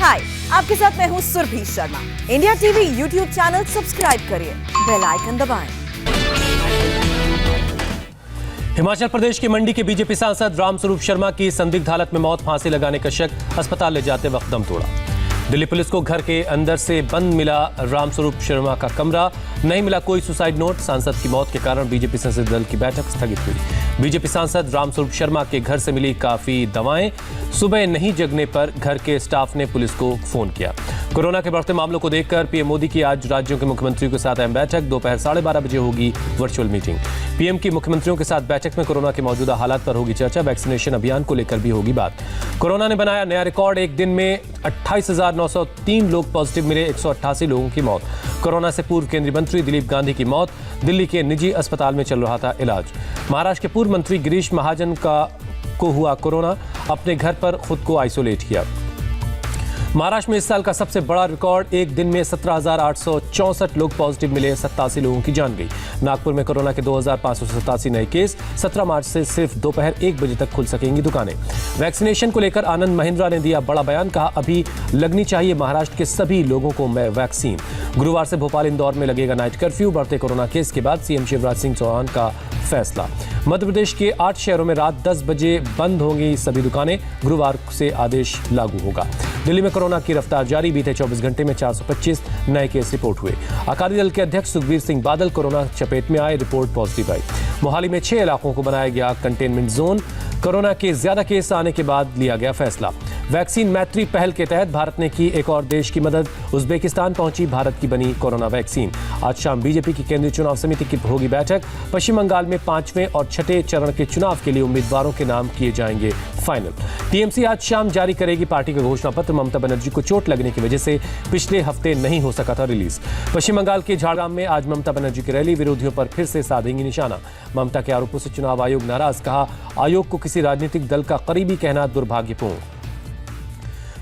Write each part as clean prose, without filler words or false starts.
हाय, आपके साथ मैं हूँ Surabhi Sharma. India TV YouTube channel subscribe करिए, बेल आइकन दबाएं। हिमाचल प्रदेश के मंडी के बीजेपी सांसद रामस्वरूप शर्मा की संदिग्ध हालत में मौत, फांसी लगाने का शक, अस्पताल ले जाते वक्त दम तोड़ा। दिल्ली पुलिस को घर के अंदर से बंद मिला रामस्वरूप शर्मा का कमरा, नहीं मिला कोई सुसाइड नोट। सांसद की मौत के कारण बीजेपी संसदीय दल की बैठक स्थगित हुई। बीजेपी सांसद रामस्वरूप शर्मा के घर से मिली काफी दवाएं, सुबह नहीं जगने पर घर के स्टाफ ने पुलिस को फोन किया। कोरोना के बढ़ते मामलों को देखकर पीएम मोदी की आज राज्यों के मुख्यमंत्रियों के साथ अहम बैठक, दोपहर 12:30 बजे होगी वर्चुअल मीटिंग। पीएम की मुख्यमंत्रियों के साथ बैठक में कोरोना के मौजूदा हालात पर होगी चर्चा, वैक्सीनेशन अभियान को लेकर भी होगी बात। कोरोना ने बनाया नया रिकॉर्ड, एक दिन में 28,903 लोग पॉजिटिव मिले, 188 लोगों की मौत। कोरोना से पूर्व केंद्रीय मंत्री दिलीप गांधी की मौत, दिल्ली के निजी अस्पताल में चल रहा था इलाज। महाराष्ट्र के पूर्व मंत्री गिरीश महाजन को हुआ कोरोना, अपने घर पर खुद को आइसोलेट किया। महाराष्ट्र में इस साल का सबसे बड़ा रिकॉर्ड, एक दिन में 17,864 लोग पॉजिटिव मिले, 87 लोगों की जान गई। नागपुर में कोरोना के 2,587 नए केस, 17 मार्च से सिर्फ दोपहर 1 बजे तक खुल सकेंगी दुकानें। वैक्सीनेशन को लेकर आनंद महिंद्रा ने दिया बड़ा बयान, कहा अभी लगनी चाहिए महाराष्ट्र के सभी लोगों को वैक्सीन। गुरुवार से भोपाल इंदौर में लगेगा नाइट कर्फ्यू, बढ़ते कोरोना केस के बाद सीएम शिवराज सिंह चौहान का फैसला। मध्य प्रदेश के 8 शहरों में रात 10 बजे बंद होंगी सभी दुकानें, गुरुवार से आदेश लागू होगा। दिल्ली में कोरोना की रफ्तार जारी, बीते 24 घंटे में 425 नए केस रिपोर्ट हुए। अकाली दल के अध्यक्ष सुखबीर सिंह बादल कोरोना चपेट में आए, रिपोर्ट पॉजिटिव आई। मोहाली में 6 इलाकों को बनाया गया कंटेनमेंट जोन, कोरोना के ज्यादा केस आने के बाद लिया गया फैसला। वैक्सीन मैत्री पहल के तहत भारत ने की एक और देश की मदद, उज्बेकिस्तान पहुंची भारत की बनी कोरोना वैक्सीन। आज शाम बीजेपी की केंद्रीय चुनाव समिति की होगी बैठक, पश्चिम बंगाल में 5वें और 6ठे चरण के चुनाव के लिए उम्मीदवारों के नाम किए जाएंगे फाइनल। टीएमसी आज शाम जारी करेगी पार्टी का घोषणा पत्र, ममता बनर्जी को चोट लगने की वजह से पिछले हफ्ते नहीं हो सका था रिलीज। पश्चिम बंगाल के झारग्राम में आज ममता बनर्जी की रैली, विरोधियों पर फिर से साधेंगी निशाना। ममता के आरोपों से चुनाव आयोग नाराज, कहा आयोग को किसी राजनीतिक दल का करीबी कहना दुर्भाग्यपूर्ण।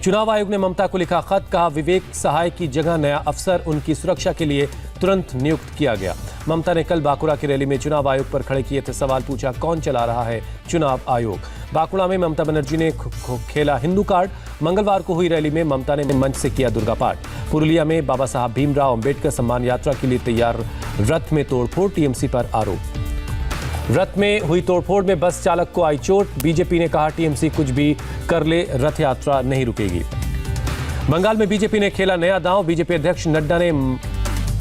चुनाव आयोग ने ममता को लिखा खत, कहा विवेक सहाय की जगह नया अफसर उनकी सुरक्षा के लिए तुरंत नियुक्त किया गया। ममता ने कल बांकुड़ा की रैली में चुनाव आयोग पर खड़े किए थे सवाल, पूछा कौन चला रहा है चुनाव आयोग। बांकुड़ा में ममता बनर्जी ने खेला हिंदू कार्ड। मंगलवार को हुई रैली में ममता ने मंच से किया दुर्गा पाठ। पुरुलिया में बाबा साहब भीमराव अंबेडकर सम्मान यात्रा के लिए तैयार रथ में तोड़फोड़, टीएमसी पर आरोप। रथ में हुई तोड़फोड़ में बस चालक को आई चोट, बीजेपी ने कहा टीएमसी कुछ भी कर ले, रथ यात्रा नहीं रुकेगी। बंगाल में बीजेपी ने खेला नया दांव, बीजेपी अध्यक्ष नड्डा ने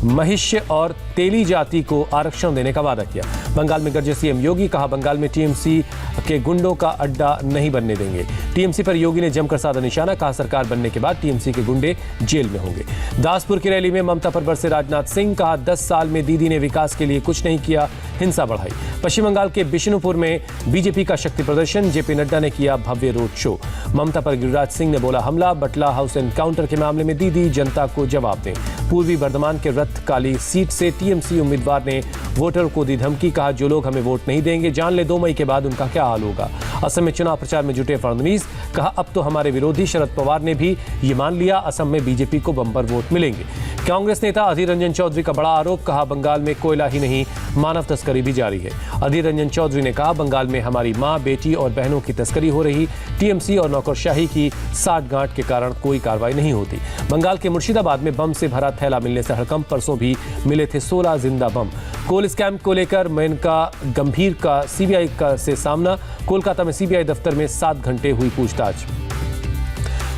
महिष्य और तेली जाति को आरक्षण देने का वादा किया। बंगाल में गरजे सीएम योगी, कहा बंगाल में टीएमसी के गुंडों का अड्डा नहीं बनने देंगे। टीएमसी पर योगी ने जमकर साधा निशाना, कहा सरकार बनने के बाद टीएमसी के गुंडे जेल में होंगे। दासपुर की रैली में ममता पर बरसे राजनाथ सिंह, कहा 10 साल में दीदी ने विकास के लिए कुछ नहीं किया, हिंसा बढ़ाई। पश्चिम बंगाल के बिशनुपुर में बीजेपी का शक्ति प्रदर्शन, जेपी नड्डा ने किया भव्य रोड शो। ममता पर गिरिराज सिंह ने बोला हमला, बटला हाउस एनकाउंटर के मामले में दीदी जनता को जवाब दें। पूर्वी बर्धमान के रतकाली सीट से टीएमसी उम्मीदवार ने वोटर को दी धमकी, कहा जो लोग हमें वोट नहीं देंगे जान ले 2 मई के बाद उनका क्या हाल होगा। असम में चुनाव प्रचार में जुटे फडणवीस, कहा अब तो हमारे विरोधी शरद पवार ने भी ये मान लिया असम में बीजेपी को बम्पर वोट मिलेंगे। कांग्रेस नेता अधीर रंजन चौधरी का बड़ा आरोप, कहा बंगाल में कोयला ही नहीं मानव तस्करी भी जारी है। अधीर रंजन चौधरी ने कहा बंगाल में हमारी मां, बेटी और बहनों की तस्करी हो रही, टीएमसी और नौकरशाही की साठगांठ के कारण कोई कार्रवाई नहीं होती। बंगाल के मुर्शिदाबाद में बम से भरा थैला मिलने से हड़कंप, परसों भी मिले थे 16 जिंदा बम। कोल स्कैम को लेकर मेनका गंभीर का सीबीआई से सामना, कोलकाता में सीबीआई दफ्तर में 7 घंटे हुई पूछताछ।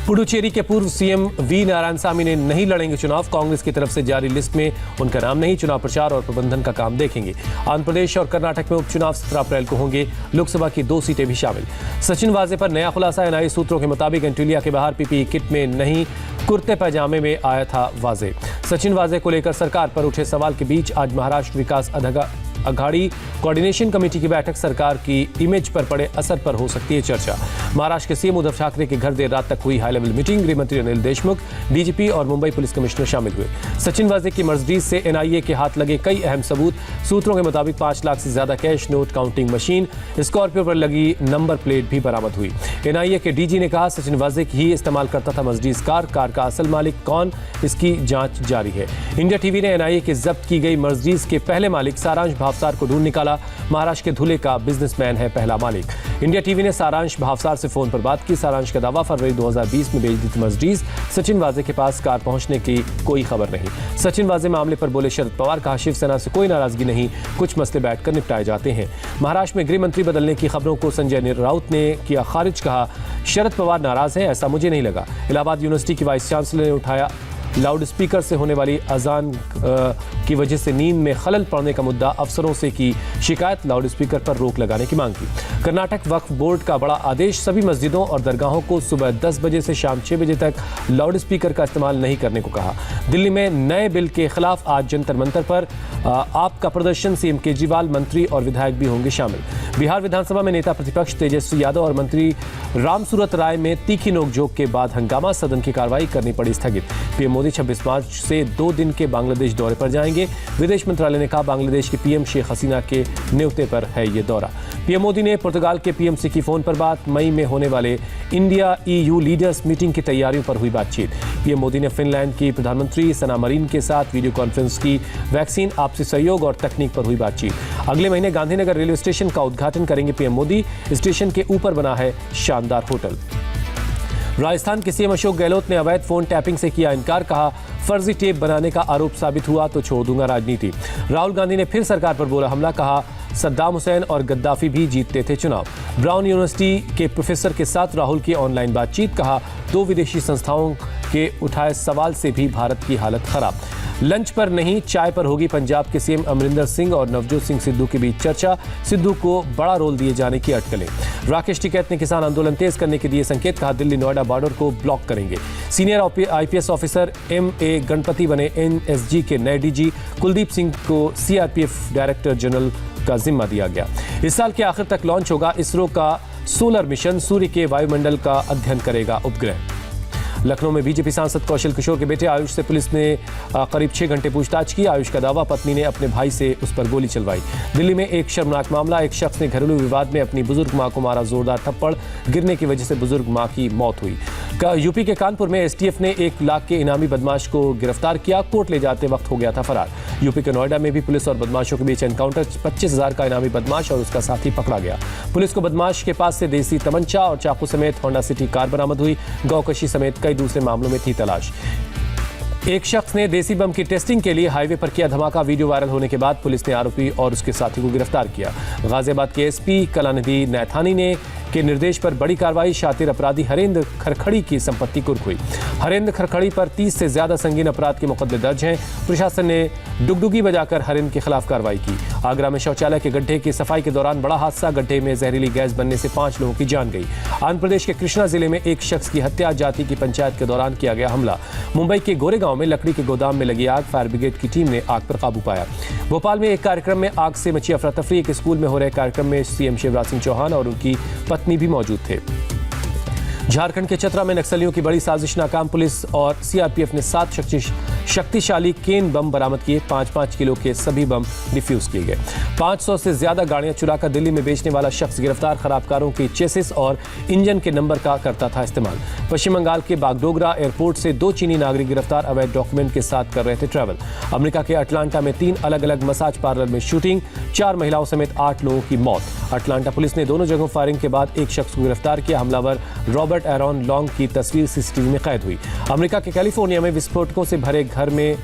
पुडुचेरी के पूर्व सीएम वी नारायणसामी ने नहीं लड़ेंगे चुनाव, कांग्रेस की तरफ से जारी लिस्ट में उनका नाम नहीं, चुनाव प्रचार और प्रबंधन का काम देखेंगे। आंध्र प्रदेश और कर्नाटक में उपचुनाव 17 अप्रैल को होंगे, लोकसभा की 2 सीटें भी शामिल। सचिन वाजे पर नया खुलासा, एनआईए सूत्रों के मुताबिक एंटीलिया के बाहर पीपीई किट में नहीं, कुर्ते पैजामे में आया था वाजे। सचिन वाजे को लेकर सरकार पर उठे सवाल के बीच आज महाराष्ट्र विकास अघाड़ी कोऑर्डिनेशन कमेटी की बैठक, सरकार की इमेज पर पड़े असर पर हो सकती है चर्चा। महाराष्ट्र के सीएम उद्धव ठाकरे के घर देर रात तक हुई हाई लेवल मीटिंग, गृहमंत्री अनिल देशमुख, डीजीपी और मुंबई पुलिस कमिश्नर शामिल हुए। सचिन वाजे की मर्सिडीज से एनआईए के हाथ लगे कई अहम सबूत, सूत्रों के मुताबिक 5 लाख से ज्यादा cash, note counting machine, Scorpio पर लगी नंबर प्लेट भी बरामद हुई। एनआईए के डीजी ने कहा सचिन वाजे ही इस्तेमाल करता था मर्सिडीज कार का असल मालिक कौन, इसकी जांच जारी है। इंडिया टीवी ने एनआईए के जब्त की गई मर्सिडीज के पहले मालिक सारांश भावसार को ढूंढ निकाला। महाराष्ट्र के धुले का बिजनेसमैन है पहला मालिक। इंडिया टीवी ने सारांश भावसार से फोन पर बात की। सारांश का दावा, फरवरी 2020 में बेच दी थी मर्सिडीज। सचिन वाजे के पास कार पहुंचने की कोई खबर नहीं। सचिन वाजे मामले पर बोले शरद पवार, कहा शिवसेना से कोई नाराजगी नहीं, कुछ मसले बैठकर निपटाए जाते हैं। महाराष्ट्र में गृह मंत्री बदलने की खबरों को संजय राउत ने किया खारिज, कहा शरद पवार नाराज हैं, ऐसा मुझे नहीं लगा। इलाहाबाद यूनिवर्सिटी की वाइस चांसलर ने उठाया लाउड स्पीकर से होने वाली अजान की वजह से नींद में खलल पड़ने का मुद्दा। अफसरों से की शिकायत, लाउड स्पीकर पर रोक लगाने की मांग की। कर्नाटक वक्फ बोर्ड का बड़ा आदेश, सभी मस्जिदों और दरगाहों को सुबह 10 बजे से शाम 6 बजे तक लाउड स्पीकर का इस्तेमाल नहीं करने को कहा। दिल्ली में नए बिल के खिलाफ आज जंतर मंतर पर आप का प्रदर्शन। सीएम केजरीवाल, मंत्री और विधायक भी होंगे शामिल। बिहार विधानसभा में नेता प्रतिपक्ष तेजस्वी यादव और मंत्री रामसूरत राय में तीखी नोकझोंक के बाद हंगामा, सदन की कार्रवाई करनी पड़ी स्थगित। पीएम मोदी 26 मार्च से 2 दिन के बांग्लादेश दौरे पर जाएंगे। विदेश मंत्रालय ने कहा बांग्लादेश की पीएम शेख हसीना के न्योते पर है ये दौरा। पीएम मोदी ने पुर्तगाल के पीएम से की फोन पर बात। मई में होने वाले इंडिया EU लीडर्स मीटिंग की तैयारियों पर हुई बातचीत। पीएम मोदी ने फिनलैंड की प्रधानमंत्री सना मरीन के साथ वीडियो कॉन्फ्रेंस की। वैक्सीन, आपसी सहयोग और तकनीक पर हुई बातचीत। अगले महीने गांधीनगर रेलवे स्टेशन का उद्घाटन करेंगे पीएम मोदी। स्टेशन के ऊपर बना है शानदार होटल। राजस्थान के सीएम अशोक गहलोत ने अवैध फोन टैपिंग से किया इनकार, कहा फर्जी टेप बनाने का आरोप साबित हुआ तो छोड़ दूंगा राजनीति। राहुल गांधी ने फिर सरकार पर बोला हमला, कहा सद्दाम हुसैन और गद्दाफी भी जीतते थे चुनाव। ब्राउन यूनिवर्सिटी के प्रोफेसर के साथ राहुल की ऑनलाइन बातचीत, कहा 2 विदेशी संस्थाओं के उठाए सवाल से भी भारत की हालत खराब। लंच पर नहीं, चाय पर होगी पंजाब के सीएम अमरिंदर सिंह और नवजोत सिंह सिद्धू के बीच चर्चा। सिद्धू को बड़ा रोल दिए जाने की अटकलें। राकेश टिकैत ने किसान आंदोलन तेज करने के दिए संकेत, कहा दिल्ली नोएडा बॉर्डर को ब्लॉक करेंगे। Senior IPS officer MA Ganpati बने NSG के नए DG। कुलदीप सिंह को CRPF डायरेक्टर जनरल का जिम्मा दिया गया। इस साल के आखिर तक लॉन्च होगा इसरो का सोलर मिशन, सूर्य के वायुमंडल का अध्ययन करेगा उपग्रह। लखनऊ में बीजेपी सांसद कौशल किशोर के बेटे आयुष से पुलिस ने करीब 6 घंटे पूछताछ की। आयुष का दावा, पत्नी ने अपने भाई से उस पर गोली चलवाई। दिल्ली में एक शर्मनाक मामला, एक शख्स ने घरेलू विवाद में अपनी बुजुर्ग मां को मारा, जोरदार थप्पड़ गिरने की वजह से बुजुर्ग मां की मौत हुई। यूपी के कानपुर में STF ने 1 लाख के इनामी बदमाश को गिरफ्तार किया, कोर्ट ले जाते वक्त हो गया था फरार। यूपी के नोएडा में भी पुलिस और बदमाशों के बीच एनकाउंटर, 25,000 का इनामी बदमाश और उसका साथी पकड़ा गया। पुलिस को बदमाश के पास से देसी तमंचा और चाकू समेत होंडा सिटी कार बरामद हुई। गौकशी समेत कई दूसरे मामलों में थी तलाश। एक शख्स ने देसी बम की टेस्टिंग के लिए हाईवे पर किया धमाका। वीडियो वायरल होने के बाद पुलिस ने आरोपी और उसके साथी को गिरफ्तार किया। गाजियाबाद के SP कलानिधि नैथानी ने के निर्देश पर बड़ी कार्रवाई। शातिर अपराधी हरेंद्र खरखड़ी की संपत्ति कुर्क हुई। हरेंद्र खरखड़ी पर 30 से ज्यादा संगीन अपराध के मुकदमे दर्ज हैं। प्रशासन ने डुगडुगी बजाकर हरेंद्र के खिलाफ कार्रवाई की। आगरा में शौचालय के गड्ढे की सफाई के दौरान बड़ा हादसा, गड्ढे में जहरीली गैस बनने से 5 लोगों की जान गई। आंध्र प्रदेश के कृष्णा जिले में एक शख्स की हत्या, जाति की पंचायत के दौरान किया गया हमला। मुंबई के गोरेगांव में लकड़ी के गोदाम में लगी आग, फायर ब्रिगेड की टीम ने आग पर काबू पाया। भोपाल में एक कार्यक्रम में आग से मची अफरा तफरी। एक स्कूल में हो रहे कार्यक्रम में सीएम शिवराज सिंह चौहान और उनकी पत्नी भी मौजूद थे। झारखंड के चतरा में नक्सलियों की बड़ी साजिश नाकाम, पुलिस और CRPF ने 7 शक्तिशाली केन बम बरामद किए। 5-5 किलो के सभी बम डिफ्यूज किए गए। 500 से ज्यादा गाड़ियां चुराकर दिल्ली में बेचने वाला शख्स गिरफ्तार। खराब कारों के चेसिस और इंजन के नंबर का करता था इस्तेमाल। पश्चिम बंगाल के बागडोगरा एयरपोर्ट से 2 चीनी नागरिक गिरफ्तार, अवैध डॉक्यूमेंट के साथ कर रहे थे ट्रैवल। अमेरिका के अटलांटा में 3 अलग अलग मसाज पार्लर में शूटिंग, 4 महिलाओं समेत 8 लोगों की मौत। अटलांटा पुलिस ने दोनों जगहों फायरिंग के बाद एक शख्स को गिरफ्तार किया। हमलावर रॉबर्ट एरॉन लॉन्ग की तस्वीर CCTV में कैद हुई। अमेरिका के कैलिफोर्निया में विस्फोटकों से भरे घर में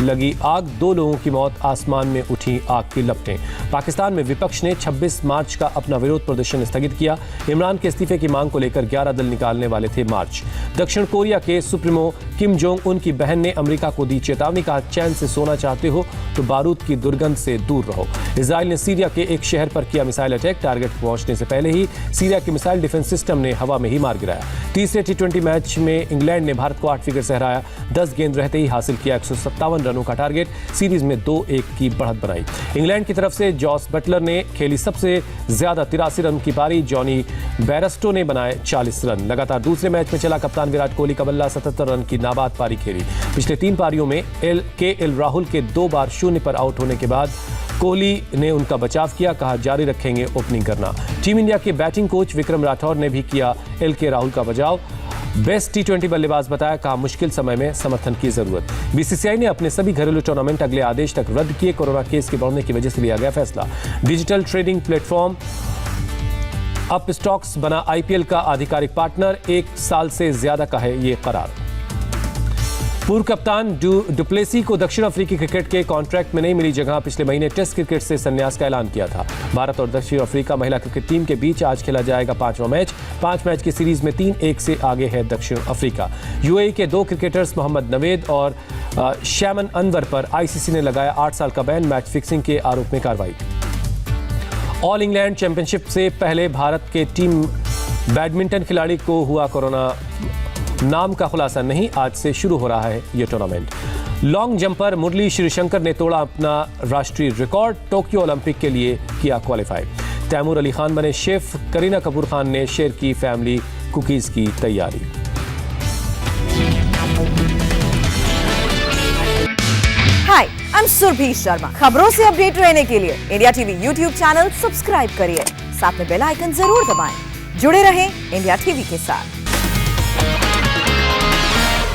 लगी आग, 2 लोगों की मौत, आसमान में उठी आग की लपटें। पाकिस्तान में विपक्ष ने 26 मार्च का अपना विरोध प्रदर्शन स्थगित किया। इमरान के इस्तीफे की मांग को लेकर 11 दल निकालने वाले थे मार्च। दक्षिण कोरिया के सुप्रीमो किम जोंग उन की बहन ने अमेरिका को दी चेतावनी, कहा चैन से सोना चाहते हो तो बारूद की दुर्गंध से दूर रहो। इजराइल ने सीरिया के एक शहर पर किया मिसाइल अटैक, टारगेट पहुंचने से पहले ही सीरिया के मिसाइल डिफेंस सिस्टम ने हवा में ही मार गिराया। तीसरे T20 मैच में इंग्लैंड ने भारत को 8 विकेट से हराया। 10 गेंद रहते ही हासिल किया 157 रनों का टारगेट, सीरीज में 2-1 की बढ़त बनाई। इंग्लैंड की तरफ से जॉस बटलर ने खेली सबसे ज्यादा 83 रन की पारी, जॉनी बेयरस्टो ने बनाए 40 रन। लगातार दूसरे मैच में चला कप्तान विराट कोहली का बल्ला, 77 रन की नाबाद पारी खेली। पिछले 3 पारियों में KL राहुल के 2 बार 0 पर आउट होने के बाद कोहली ने उनका बचाव किया, कहा जारी रखेंगे ओपनिंग करना। टीम इंडिया के बैटिंग कोच विक्रम राठौर ने भी किया LK राहुल का बचाव। बेस्ट टी20 बल्लेबाज बताया, कहा मुश्किल समय में समर्थन की जरूरत। बीसीसीआई ने अपने सभी घरेलू टूर्नामेंट अगले आदेश तक रद्द किए। कोरोना केस के बढ़ने की वजह से लिया गया फैसला। Digital trading platform up stocks बना आईपीएल का आधिकारिक पार्टनर। 1 साल से ज्यादा का है ये करार। पूर्व कप्तान डुप्लेसी को दक्षिण अफ्रीकी क्रिकेट के कॉन्ट्रैक्ट में नहीं मिली जगह। पिछले महीने टेस्ट क्रिकेट से संन्यास का ऐलान किया था। भारत और दक्षिण अफ्रीका महिला क्रिकेट टीम के बीच आज खेला जाएगा 5वां मैच। 5 मैच की सीरीज में 3-1 से आगे है दक्षिण अफ्रीका। यूएई के 2 क्रिकेटर्स मोहम्मद नवेद और शैमन अनवर पर आईसीसी ने लगाया 8 साल का बैन। मैच फिक्सिंग के आरोप में कार्रवाई। ऑल इंग्लैंड चैंपियनशिप से पहले भारत के टीम बैडमिंटन खिलाड़ी को हुआ कोरोना। नाम का खुलासा नहीं। आज से शुरू हो रहा है यह टूर्नामेंट। लॉन्ग जंपर मुरली श्रीशंकर ने तोड़ा अपना राष्ट्रीय रिकॉर्ड। टोक्यो ओलंपिक के लिए किया क्वालिफाई। तैमूर अली खान बने शेफ। करीना कपूर खान ने शेयर की फैमिली कुकीज की तैयारी। हाय, आई एम सुरभि शर्मा। खबरों से अपडेट रहने के लिए India TV YouTube channel subscribe करिए। साथ में बेल आइकन जरूर दबाएं। जुड़े रहें इंडिया टीवी के साथ।